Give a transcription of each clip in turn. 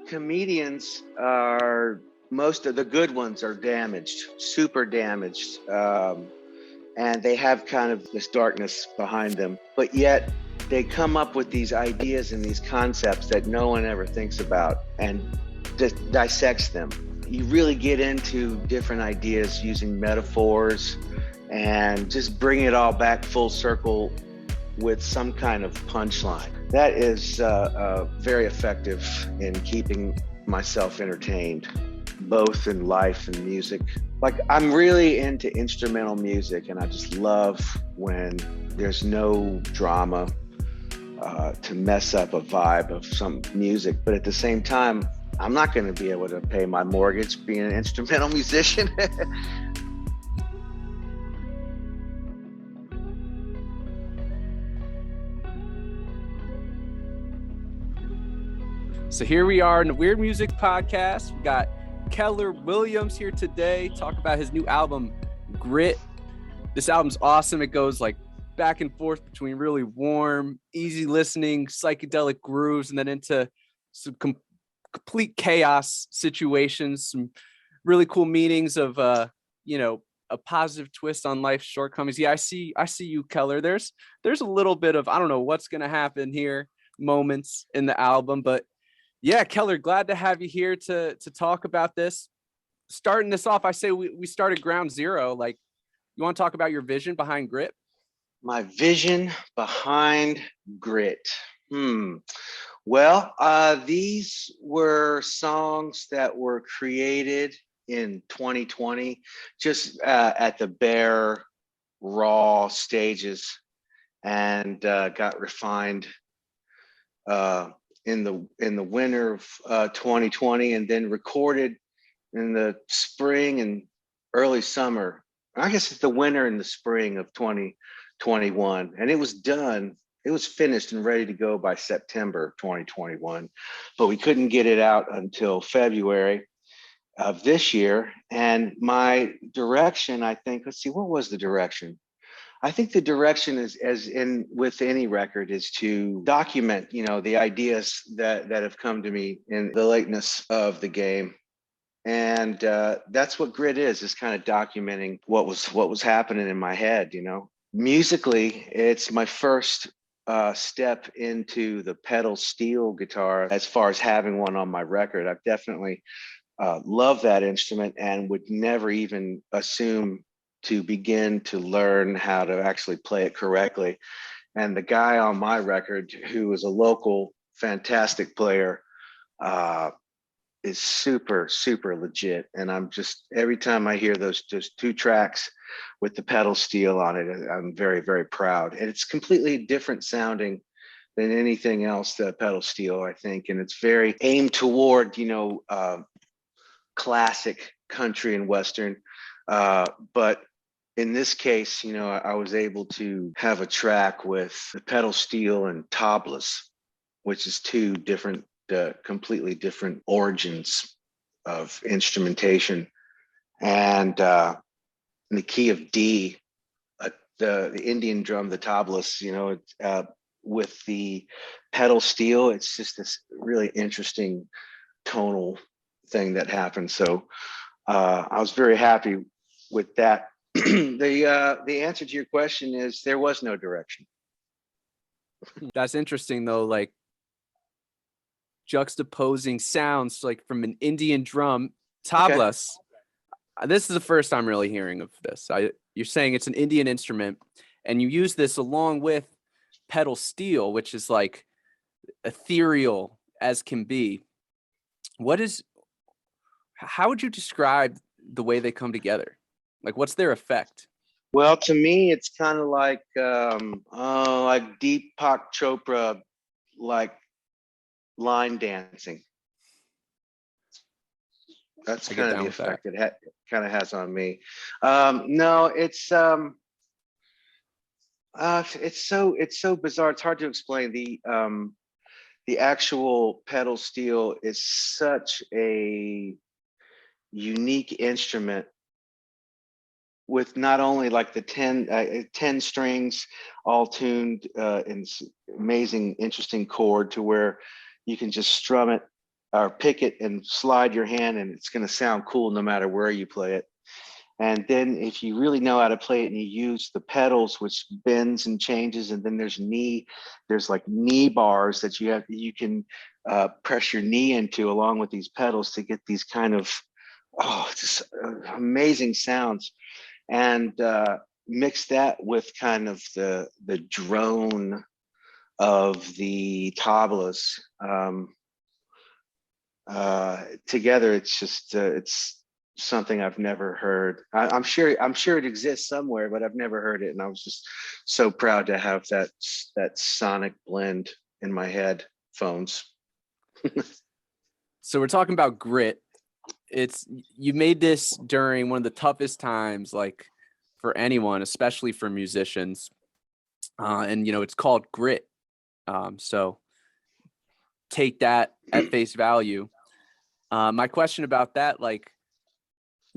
Comedians are, most of the good ones are damaged, super damaged. And they have kind of this darkness behind them, but yet they come up with these ideas and these concepts that no one ever thinks about and just dissects them. You really get into different ideas using metaphors and just bring it all back full circle with some kind of punchline. That is very effective in keeping myself entertained, both in life and music. Like, I'm really into instrumental music, and I just love when there's no drama to mess up a vibe of some music. But at the same time, I'm not going to be able to pay my mortgage being an instrumental musician. So here we are in the Weird Music Podcast. We got Keller Williams here today, talk about his new album, Grit. This album's awesome. It goes like back and forth between really warm, easy listening, psychedelic grooves, and then into some complete chaos situations, some really cool meanings of, a positive twist on life's shortcomings. Yeah, I see you, Keller. There's a little bit of, I don't know what's going to happen here, moments in the album, but yeah, Keller, glad to have you here to talk about this. Starting this off, I say we started ground zero. Like, you want to talk about your vision behind Grit? My vision behind Grit. Well, these were songs that were created in 2020, just at the bare, raw stages, and got refined in the winter of 2020, and then recorded in the spring and early summer. I guess it's the winter and the spring of 2021. And it was done. It was finished and ready to go by September 2021, but we couldn't get it out until February of this year. And my direction, I think, let's see, what was the direction? I think the direction is, as in with any record, is to document, the ideas that have come to me in the lateness of the game. And that's what Grit is kind of documenting what was happening in my head. Musically, it's my first step into the pedal steel guitar as far as having one on my record. I've definitely loved that instrument and would never even assume to begin to learn how to actually play it correctly. And the guy on my record, who is a local fantastic player, is super, super legit. And I'm just, every time I hear those two tracks with the pedal steel on it, I'm very, very proud. And it's completely different sounding than anything else, the pedal steel, I think. And it's very aimed toward, classic country and Western. But in this case, I was able to have a track with the pedal steel and tablas, which is two different, completely different origins of instrumentation. And in the key of D, the Indian drum, the tablas, with the pedal steel, it's just this really interesting tonal thing that happened. So I was very happy with that. The answer to your question is there was no direction. That's interesting though, like juxtaposing sounds like from an Indian drum, tablas. Okay. This is the first I'm really hearing of this. You're saying it's an Indian instrument, and you use this along with pedal steel, which is like ethereal as can be. How would you describe the way they come together? Like, what's their effect? Well, to me, it's kind of like Deepak Chopra, like line dancing. That's kind of the effect it kind of has on me. No, it's so bizarre. It's hard to explain. The actual pedal steel is such a unique instrument, with not only like the 10 strings all tuned in amazing, interesting chord to where you can just strum it or pick it and slide your hand, and it's going to sound cool no matter where you play it. And then if you really know how to play it and you use the pedals, which bends and changes, and then there's like knee bars that you can press your knee into along with these pedals to get these kind of, just amazing sounds. And mix that with kind of the drone of the tablas. Together, it's just it's something I've never heard. I'm sure it exists somewhere, but I've never heard it. And I was just so proud to have that sonic blend in my headphones. So we're talking about grit. You made this during one of the toughest times, like for anyone, especially for musicians. And it's called grit. So take that at face value. My question about that, like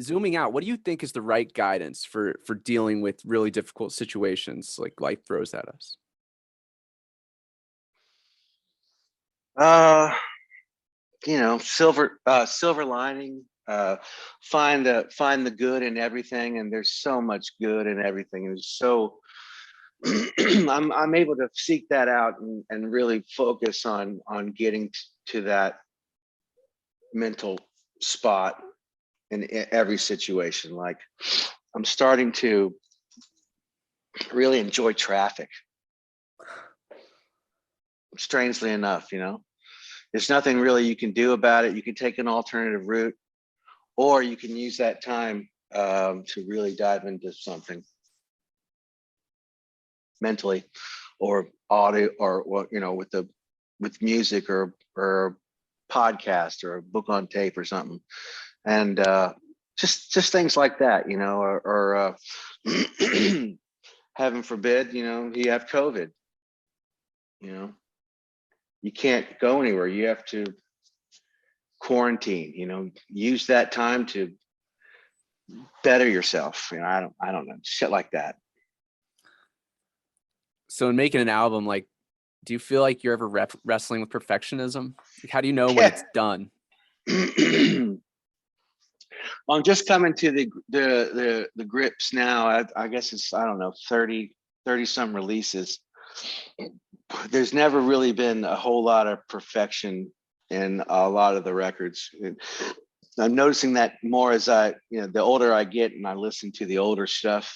zooming out, what do you think is the right guidance for dealing with really difficult situations like life throws at us? Silver lining. Find the good in everything, and there's so much good in everything. And so I'm able to seek that out and really focus on getting to that mental spot in every situation. Like, I'm starting to really enjoy traffic. Strangely enough, there's nothing really you can do about it. You can take an alternative route, or you can use that time to really dive into something mentally, or audio, or with music, or podcast, or a book on tape or something. And just things like that, or heaven forbid, you have COVID, you can't go anywhere. You have to quarantine, use that time to better yourself. I don't know, shit like that. So in making an album, like, do you feel like you're ever wrestling with perfectionism? Like, how do you know when Yeah. it's done? Well, I'm just coming to the grips now. I guess it's, I don't know, 30 some releases. There's never really been a whole lot of perfection in a lot of the records. I'm noticing that more as the older I get and I listen to the older stuff.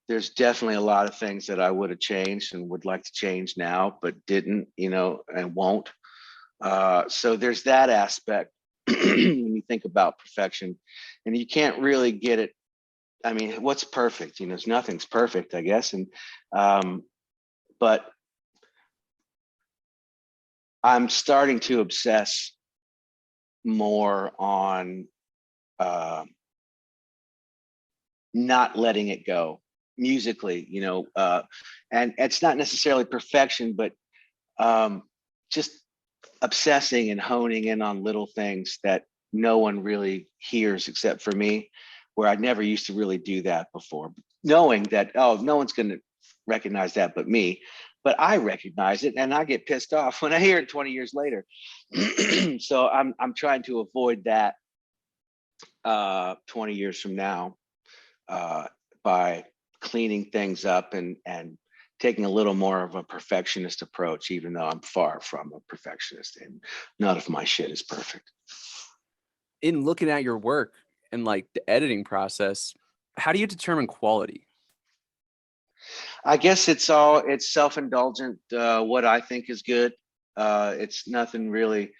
There's definitely a lot of things that I would have changed and would like to change now, but didn't, and won't. So there's that aspect when you think about perfection, and you can't really get it. I mean, what's perfect? Nothing's perfect, I guess. And but I'm starting to obsess more on not letting it go musically, and it's not necessarily perfection, but just obsessing and honing in on little things that no one really hears except for me, where I never used to really do that before, knowing that, no one's going to recognize that but me. But I recognize it, and I get pissed off when I hear it 20 years later. So I'm trying to avoid that 20 years from now, by cleaning things up and taking a little more of a perfectionist approach, even though I'm far from a perfectionist and none of my shit is perfect. In looking at your work and like the editing process, how do you determine quality? I guess it's self-indulgent. What I think is good. It's nothing really.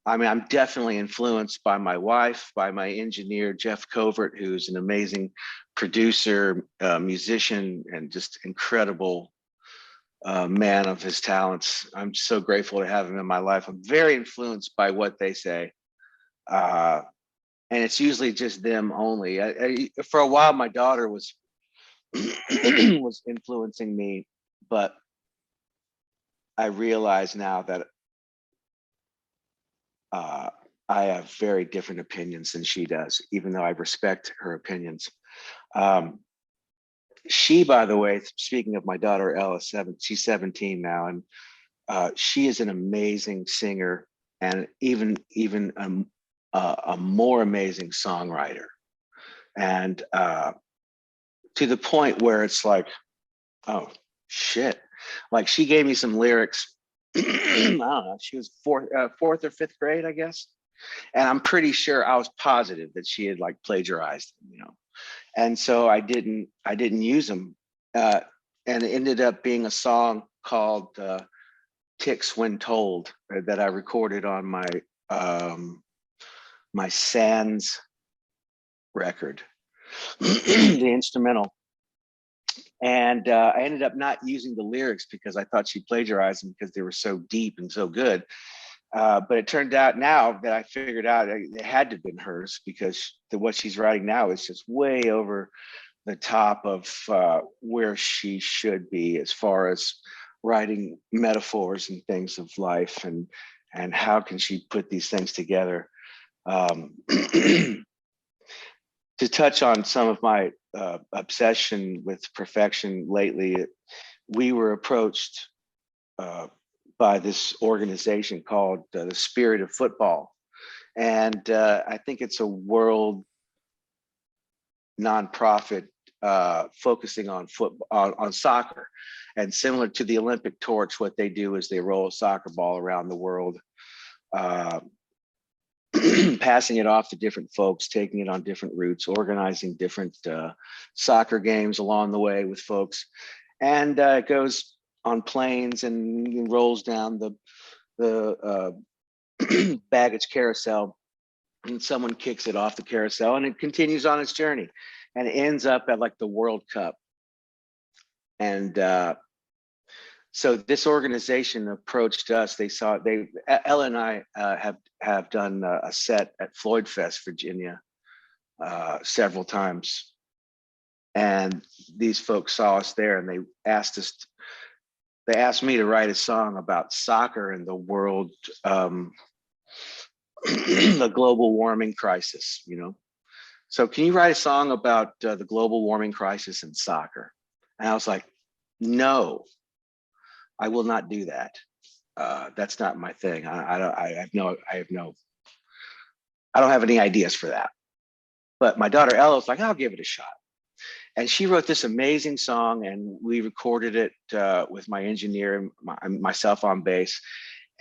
I mean, I'm definitely influenced by my wife, by my engineer, Jeff Covert, who's an amazing producer, musician, and just incredible man of his talents. I'm so grateful to have him in my life. I'm very influenced by what they say. And it's usually just them only. For a while, my daughter was was influencing me, but I realize now that I have very different opinions than she does, even though I respect her opinions. She, by the way, speaking of my daughter Ella, she's 17 now, and she is an amazing singer. and even a more amazing songwriter. And to the point where it's like, oh shit. Like she gave me some lyrics. I don't know. She was fourth or fifth grade, I guess. And I'm pretty sure, I was positive that she had like plagiarized them, you know. And so I didn't use them. And it ended up being a song called Ticks When Told that I recorded on my Sands record, the instrumental. And I ended up not using the lyrics because I thought she plagiarized them because they were so deep and so good. But it turned out, now that I figured out, it had to have been hers, because what she's writing now is just way over the top of where she should be, as far as writing metaphors and things of life, and how can she put these things together. To touch on some of my obsession with perfection lately, we were approached by this organization called the Spirit of Football. And I think it's a world nonprofit focusing on football, on soccer. And similar to the Olympic torch, what they do is they roll a soccer ball around the world, passing it off to different folks, taking it on different routes, organizing different soccer games along the way with folks. And it goes on planes and rolls down the baggage carousel, and someone kicks it off the carousel, and it continues on its journey, and it ends up at like the World Cup. And so this organization approached us. Ella and I have done a set at Floyd Fest, Virginia, several times. And these folks saw us there, and they asked me to write a song about soccer and the world, the global warming crisis, you know. So can you write a song about the global warming crisis and soccer? And I was like, no, I will not do that. That's not my thing. I don't have any ideas for that. But my daughter Ella was like, I'll give it a shot. And she wrote this amazing song, and we recorded it with my engineer and myself on bass.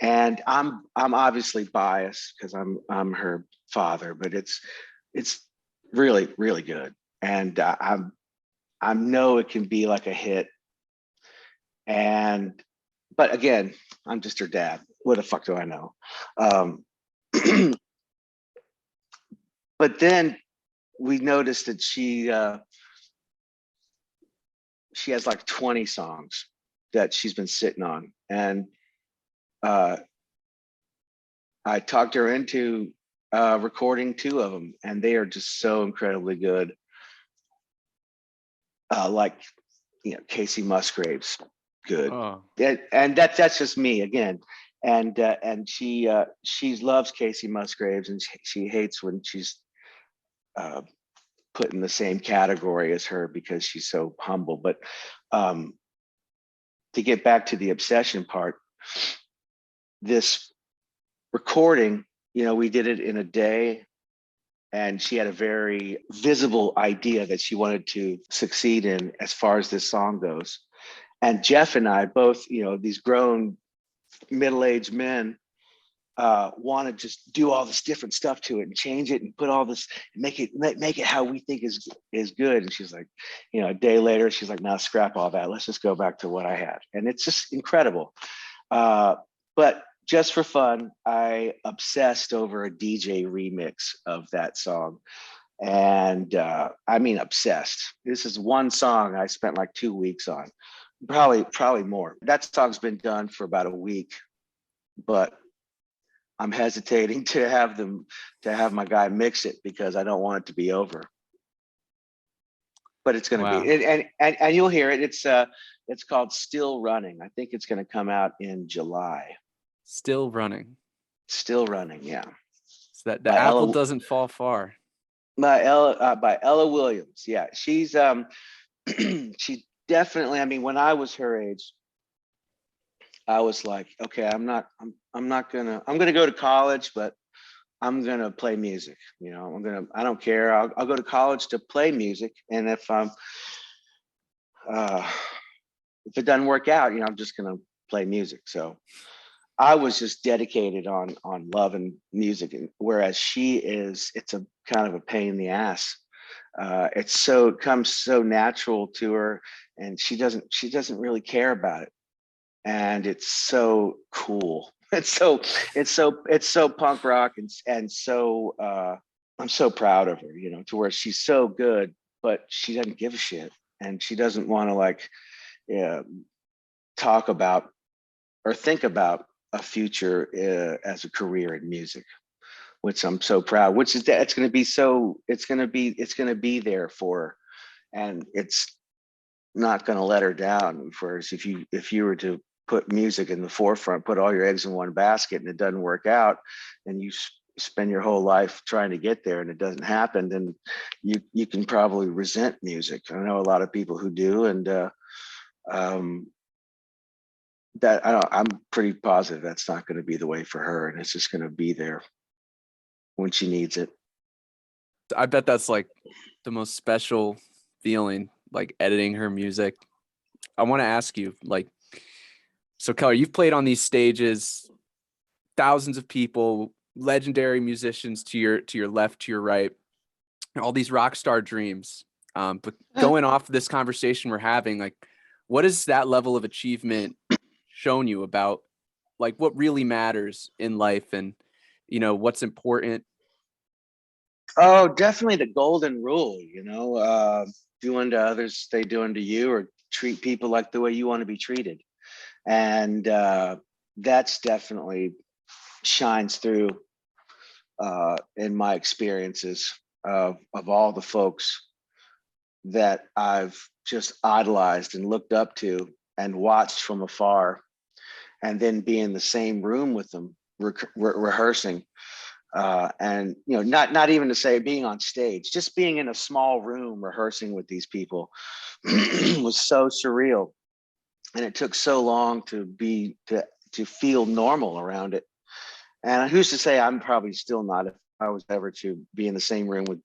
And I'm obviously biased because I'm her father, but it's really, really good. And I know it can be like a hit. But again, I'm just her dad. What the fuck do I know? But then we noticed that she has like 20 songs that she's been sitting on, and I talked her into recording 2 of them, and they are just so incredibly good. Like, you know, Casey Musgraves, good. Oh. And that's just me again. And she loves Casey Musgraves, and she hates when she's put in the same category as her because she's so humble. But to get back to the obsession part, this recording, you know, we did it in a day, and she had a very visible idea that she wanted to succeed in as far as this song goes. And Jeff and I both, you know, these grown middle-aged men, want to just do all this different stuff to it and change it and put all this, make it how we think is good. And she's like, you know, a day later, she's like, "Now scrap all that. Let's just go back to what I had." And it's just incredible. But just for fun, I obsessed over a DJ remix of that song. And I mean, obsessed. This is one song I spent like 2 weeks on, probably more. That song's been done for about a week, but I'm hesitating to have my guy mix it because I don't want it to be over. But it's going to be, and you'll hear it. It's called Still Running. I think it's going to come out in July. Still running. Still running, yeah. So that the apple doesn't fall far. By Ella Williams. Yeah, she's she definitely. I mean, when I was her age, I was like, okay, I'm gonna go to college, but I'm gonna play music. I don't care. I'll go to college to play music. And uh, if it doesn't work out, I'm just gonna play music. So I was just dedicated on loving music, and whereas it's a kind of a pain in the ass. It comes so natural to her, and she doesn't really care about it, and it's so cool. It's so punk rock, and so I'm so proud of her, to where she's so good, but she doesn't give a shit, and she doesn't want to like, yeah, talk about or think about a future as a career in music, which I'm so proud. Which is that it's going to be there for her, and it's not going to let her down. Whereas if you were to put music in the forefront, put all your eggs in one basket, and it doesn't work out, and you spend your whole life trying to get there and it doesn't happen, then you can probably resent music. I know a lot of people who do, and um, I'm pretty positive that's not going to be the way for her, and it's just going to be there when she needs it. I bet that's like the most special feeling, like editing her music. I want to ask you, like, so Keller, you've played on these stages, thousands of people, legendary musicians to your left, to your right, all these rock star dreams. But going off this conversation we're having, like, what has that level of achievement shown you about like what really matters in life, and what's important? Oh, definitely the golden rule, do unto others they do unto you, or treat people like the way you want to be treated. And that's definitely shines through in my experiences of all the folks that I've just idolized and looked up to and watched from afar, and then be in the same room with them, rehearsing. And not even to say being on stage, just being in a small room rehearsing with these people was so surreal, and it took so long to feel normal around it. And who's to say I'm probably still not, if I was ever to be in the same room with,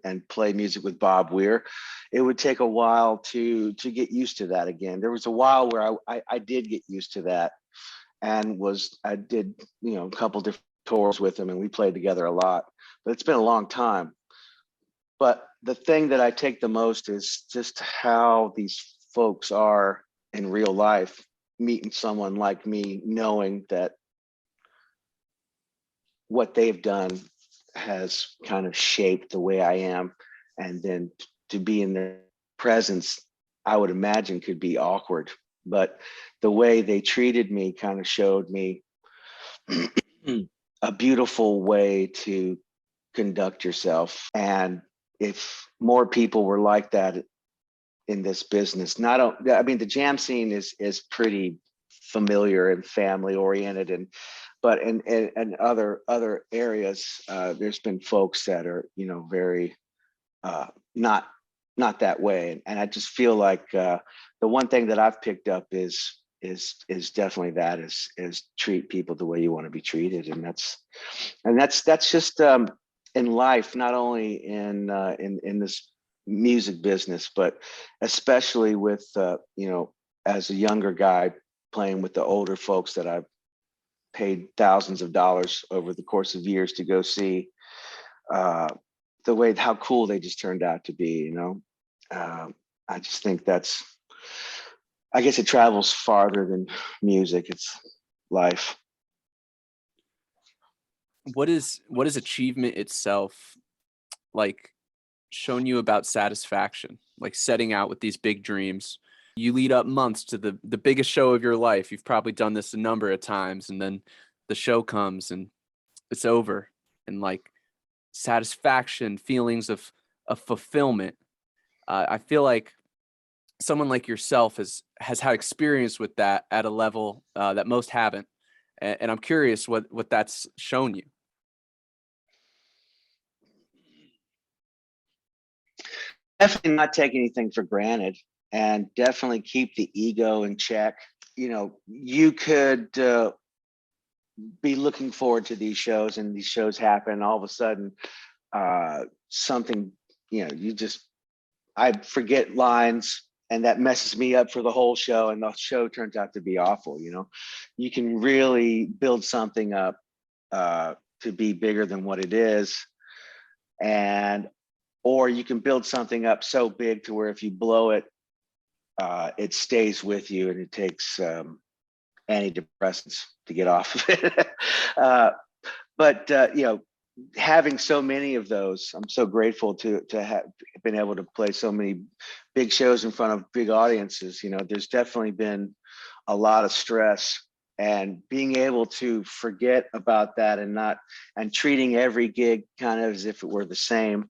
and play music with Bob Weir. It would take a while to get used to that again. There was a while where I did get used to that, and I did, a couple different tours with him, and we played together a lot, but it's been a long time. But the thing that I take the most is just how these folks are in real life, meeting someone like me, knowing that what they've done has kind of shaped the way I am. And then to be in their presence, I would imagine could be awkward, but the way they treated me kind of showed me a beautiful way to conduct yourself. And if more people were like that in this business, the jam scene is pretty familiar and family oriented, but in other areas, there's been folks that are, very not that way. And I just feel like the one thing that I've picked up is definitely that is treat people the way you want to be treated. And that's just in life, not only in this music business, but especially with as a younger guy playing with the older folks that I've paid thousands of dollars over the course of years to go see, the way how cool they just turned out to be. I just think I guess it travels farther than music. It's life. What is achievement itself like shown you about satisfaction, like setting out with these big dreams? You lead up months to the biggest show of your life. You've probably done this a number of times, and then the show comes and it's over, and like satisfaction, feelings of fulfillment. I feel like someone like yourself has had experience with that at a level that most haven't, and I'm curious what that's shown you. Definitely not take anything for granted, and definitely keep the ego in check. you could be looking forward to these shows, and these shows happen, and all of a sudden something, I forget lines, and that messes me up for the whole show, and the show turns out to be awful. You can really build something up to be bigger than what it is, or you can build something up so big to where if you blow it, it stays with you, and it takes antidepressants to get off of it. But having so many of those, I'm so grateful to have been able to play so many big shows in front of big audiences. There's definitely been a lot of stress, and being able to forget about that and treating every gig kind of as if it were the same.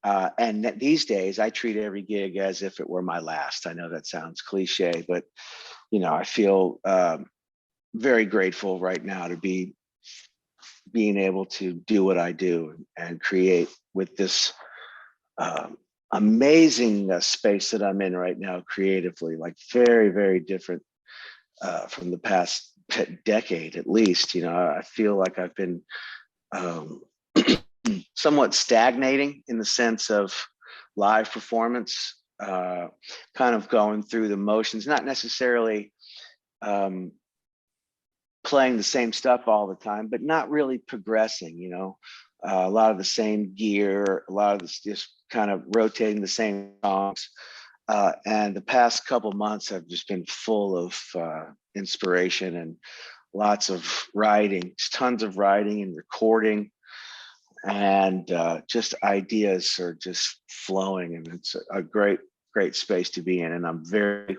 And these days I treat every gig as if it were my last. I know that sounds cliche, but I feel very grateful right now to being able to do what I do and create with this amazing space that I'm in right now creatively, like very, very different from the past decade, at least. I feel like I've been somewhat stagnating in the sense of live performance, kind of going through the motions, not necessarily playing the same stuff all the time, but not really progressing. A lot of the same gear, a lot of this just kind of rotating the same songs. And the past couple months have just been full of inspiration and lots of writing, tons of writing and recording, and just ideas are just flowing, and it's a great space to be in, and I'm very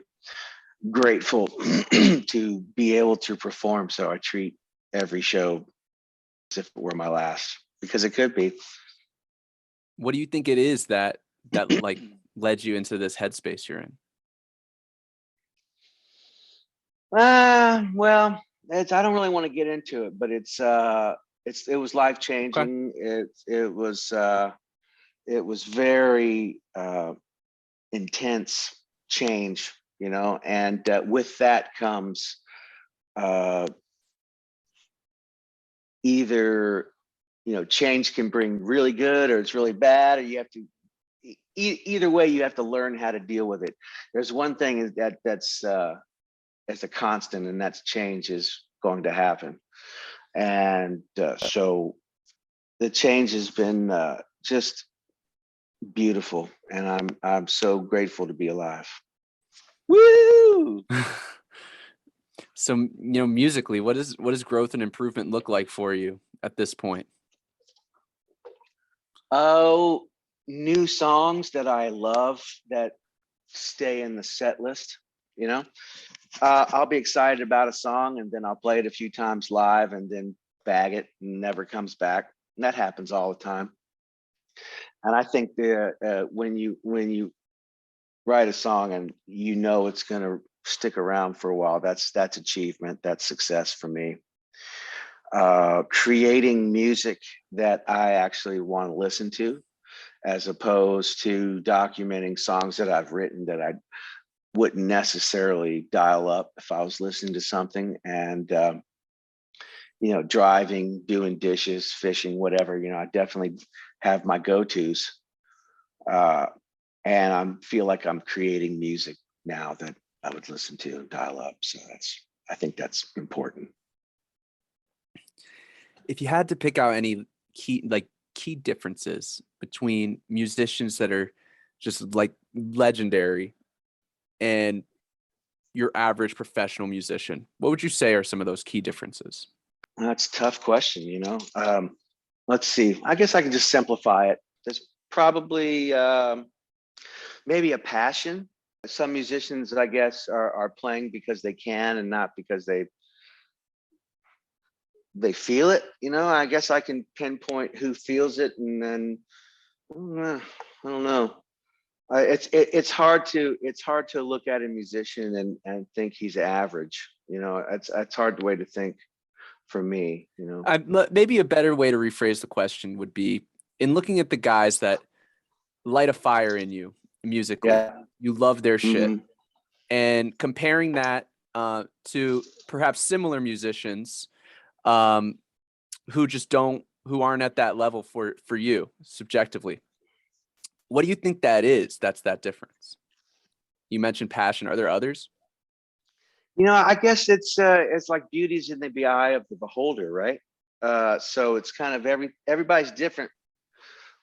grateful to be able to perform. So I treat every show as if it were my last, because it could be. What do you think it is that like led you into this headspace you're in? Well, I don't really want to get into it, but it was life-changing. Okay. It was very intense change, and with that comes either change can bring really good, or it's really bad, or you have to either way you have to learn how to deal with it. There's one thing that's as a constant, and that's change is going to happen. And so the change has been just beautiful, and I'm so grateful to be alive. Woo! So, musically, what does growth and improvement look like for you at this point? Oh, new songs that I love that stay in the set list. I'll be excited about a song, and then I'll play it a few times live, and then bag it and never comes back. And that happens all the time. And I think when you write a song and it's going to stick around for a while, that's achievement, that's success for me. Creating music that I actually want to listen to, as opposed to documenting songs that I've written that I wouldn't necessarily dial up if I was listening to something. And driving, doing dishes, fishing, whatever, I definitely have my go-tos, and I feel like I'm creating music now that I would listen to and dial up. So I think that's important. If you had to pick out any key differences between musicians that are just like legendary and your average professional musician, what would you say are some of those key differences? That's a tough question. Let's see. I guess I can just simplify it. There's probably maybe a passion. Some musicians, I guess, are playing because they can and not because they feel it. I guess I can pinpoint who feels it, and then I don't know. It's hard to look at a musician and think he's average. It's hard way to think for me. Maybe a better way to rephrase the question would be, in looking at the guys that light a fire in you musically, you love their shit, and comparing that to perhaps similar musicians who aren't at that level for you subjectively. What do you think that is? That's that difference. You mentioned passion. Are there others? I guess it's like beauty's in the eye of the beholder, right? So it's kind of everybody's different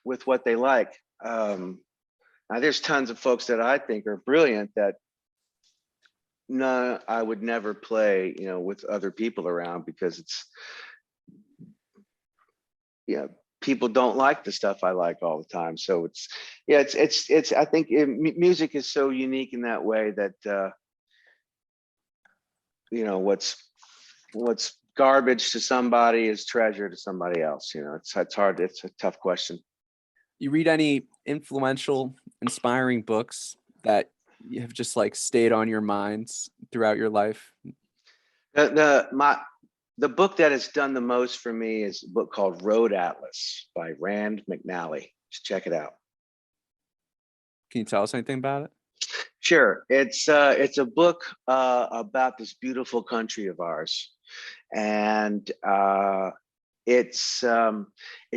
with what they like. Now there's tons of folks that I think are brilliant that no, I would never play, with other people around, because people don't like the stuff I like all the time. So it's I think music is so unique in that way that what's garbage to somebody is treasure to somebody else. It's hard. It's a tough question. You read any influential, inspiring books that you have just like stayed on your minds throughout your life? The book that has done the most for me is a book called Road Atlas by Rand McNally. Just check it out. Can you tell us anything about it? Sure. It's a book about this beautiful country of ours, and it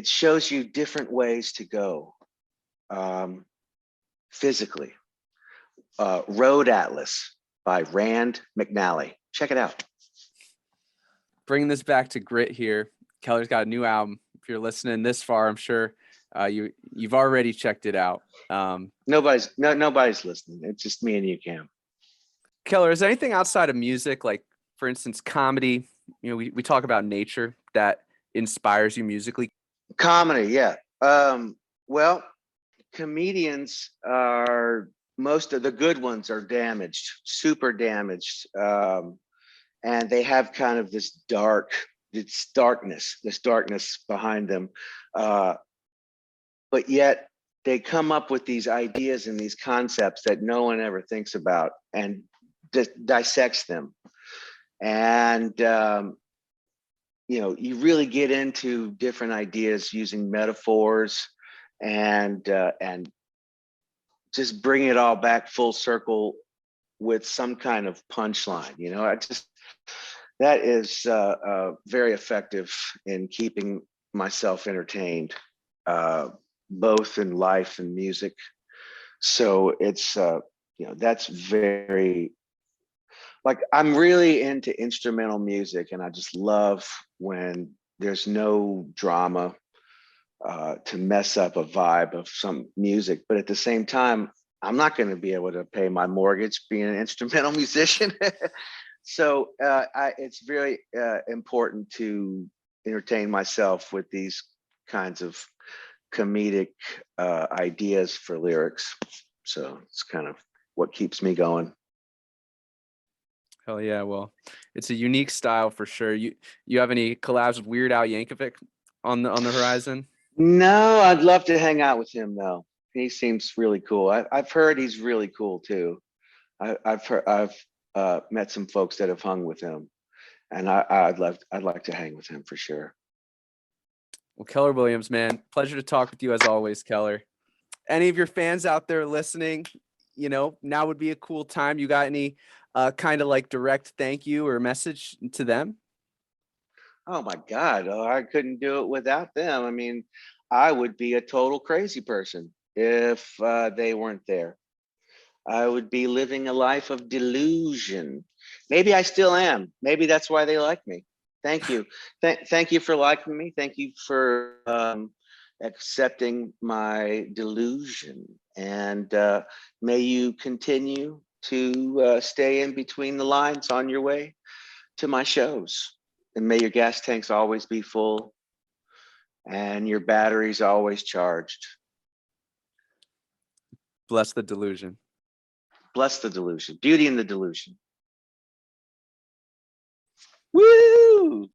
shows you different ways to go physically. Road Atlas by Rand McNally. Check it out. Bringing this back to Grit here. Keller's got a new album. If you're listening this far, I'm sure you've already checked it out. Nobody's listening. It's just me and you, Cam. Keller, is there anything outside of music, like for instance, comedy? We talk about nature that inspires you musically. Comedy, yeah. Well, comedians are, most of the good ones are damaged, super damaged. And they have kind of this darkness behind them. But yet they come up with these ideas and these concepts that no one ever thinks about and dissects them. And, you really get into different ideas using metaphors and just bring it all back full circle with some kind of punchline. That is very effective in keeping myself entertained, both in life and music. So it's, that's very, like, I'm really into instrumental music, and I just love when there's no drama to mess up a vibe of some music. But at the same time, I'm not going to be able to pay my mortgage being an instrumental musician. So it's very important to entertain myself with these kinds of comedic ideas for lyrics. So it's kind of what keeps me going. Hell yeah. Well, it's a unique style for sure. You have any collabs with Weird Al Yankovic on the horizon? No, I'd love to hang out with him though. He seems really cool. I've heard he's really cool too. I've met some folks that have hung with him, and I'd like to hang with him for sure. Well, Keller Williams, man, pleasure to talk with you as always, Keller. Any of your fans out there listening, now would be a cool time. You got any kind of like direct thank you or message to them? Oh my God, I couldn't do it without them. I mean, I would be a total crazy person if they weren't there. I would be living a life of delusion. Maybe I still am. Maybe that's why they like me. Thank you. Thank you for liking me. Thank you for accepting my delusion. And may you continue to stay in between the lines on your way to my shows. And may your gas tanks always be full and your batteries always charged. Bless the delusion. Bless the delusion. Beauty in the delusion. Woo!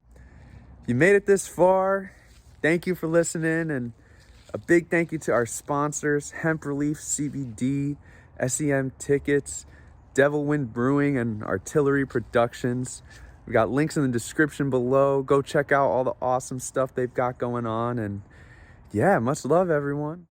You made it this far. Thank you for listening, and a big thank you to our sponsors, Hemp Relief CBD, SEM Tickets, Devil Wind Brewing, and Artillery Productions. We got links in the description below. Go check out all the awesome stuff they've got going on. And yeah, much love, everyone.